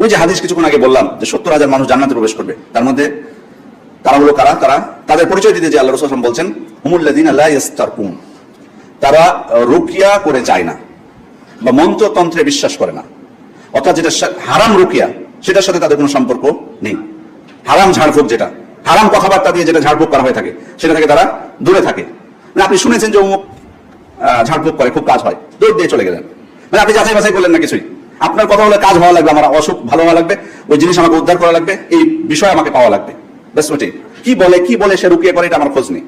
ওই যে হাদিস কিছুক্ষণ আগে বললাম যে 70,000 মানুষ জান্নাতে প্রবেশ করবে, তার মধ্যে তারা হলো কারা? তারা তাদের পরিচয় দিতে যে আল্লাহ রাসূল সাল্লাল্লাহু আলাইহি ওয়াসাল্লাম বলছেন হুমুল্লাযিনা লা ইস্তারকুন, তারা রুকিয়া করে চায় না বা মন্ত্রতন্ত্রে বিশ্বাস করে না, অর্থাৎ যেটা হারাম রুকিয়া সেটার সাথে তাদের কোনো সম্পর্ক নেই। হারাম ঝাড়ফুঁক, যেটা হারাম কথাবার্তা দিয়ে যেটা ঝাড়ফুঁক করা হয়ে থাকে সেটা থেকে তারা দূরে থাকে। মানে আপনি শুনেছেন যে অমুক ঝাড়ফুঁক করে, খুব কাজ হয়, দৌড় দিয়ে চলে গেলেন, মানে আপনি যাচাই বাছাই করলেন না কিছুই। আপনার কথা হলে কাজ হওয়া লাগবে, আমার অসুখ ভালো হওয়া লাগবে, ওই জিনিস আমাকে উদ্ধার করা লাগবে, এই বিষয় আমাকে পাওয়া লাগবে, ব্যাস ওটাই। কি বলে সে রুকিয়া করে এটা আমার খোঁজ নেই।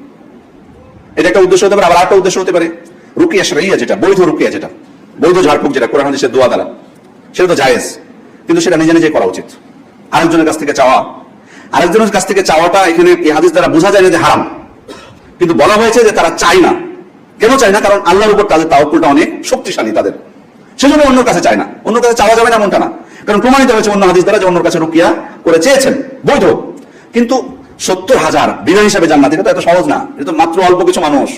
এটা একটা উদ্দেশ্য হতে পারে। আবার একটা উদ্দেশ্য হতে পারে রুকিয়া শরঈয়া, যেটা বৈধ রুকিয়া, যেটা বৈধ ঝাড়ফুঁক, যেটা কোরআন হাদিসের দোয়া দ্বারা, সেটা তো জায়েজ, কিন্তু সেটা নিজে নিজে করা উচিত। আরেকজনের কাছ থেকে চাওয়াটা এখানে এই হাদিস দ্বারা বোঝা যায় না যে হারাম, কিন্তু বলা হয়েছে যে তারা চায় না। কেন চায় না? কারণ আল্লাহর উপর তাদের তাওয়াক্কুলটা অনেক শক্তিশালী তাদের, সেজন্য অন্যর কাছে চায় না। অন্য কাছে চাওয়া যাবে না এমনটা না, কারণ প্রমাণিত হয়েছে অন্য হাদিস দ্বারা যে অন্যর কাছে রুকিয়া করে চেয়েছেন, বৈধ। কিন্তু 70,000 বিনা হিসাবে জান্নাত, এটা তো এত সহজ না, এটা তো মাত্র অল্প কিছু মানুষ।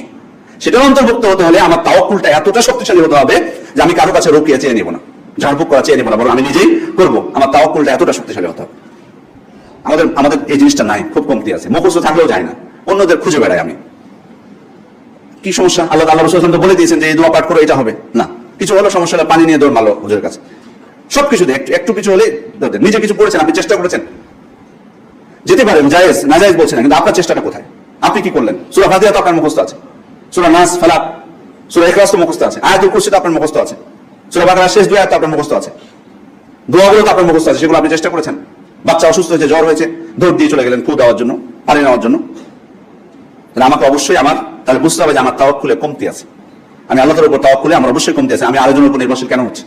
সেটার অন্তর্ভুক্ত হতে হলে আমার তাওয়াক্কুলটা এতটা শক্তিশালী হতে হবে যে আমি কারো কাছে রুকিয়া চেয়ে নেব না, ঝাড়ফুঁক করা চেয়ে নেব না, বরং আমি নিজেই করবো। আমার তাওয়াক্কুলটা এতটা শক্তিশালী হতে হবে। আমাদের এই জিনিসটা নাই, খুব কমতি আছে। মুখস্থ থাকলেও যায় না, অন্যদের খুঁজে বেড়াই আমি। কি সমস্যা? আল্লাহ রাসূল তো বলে দিয়েছেন যে এই দোয়া পাঠ করো, এটা হবে না। কিছু হলো সমস্যা হলে পানি নিয়ে দৌড় মারলো হুজুরের কাছে। সবকিছু একটু কিছু হলে নিজে কিছু করেছেন, আপনি চেষ্টা করেছেন, যেতে পারেন, জায়েজ না জায়েজ বলছেন না, কিন্তু আপনার চেষ্টাটা কোথায়? আপনি কি করলেন? সূরা ফাতিহা তো আপনার মুখস্থ আছে, সূরা নাস, ফালাক, সূরা ইখলাস তো মুখস্থ আছে, আয়াতুল কুরসি তো আপনার মুখস্থ আছে, সূরা বাকারার শেষ দুই আয়াত তো আপনার মুখস্থ আছে, দোয়াগুলো তো আপনার মুখস্থ আছে, সেগুলো আপনি চেষ্টা করেছেন? বাচ্চা অসুস্থ হয়েছে, জ্বর হয়েছে, দৌড় দিয়ে চলে গেলেন ফু দেওয়ার জন্য, পানি নেওয়ার জন্য। আমাকে অবশ্যই তাহলে বুঝতে হবে যে আমার তাওয়াক্কুলে কমতি আছে। আমি আল্লাহর উপর তাওয়াক্কুলে আমার অবশ্যই কমতি আছে। আমি আরেকজনের উপর নির্ভরশীল কেন হচ্ছে?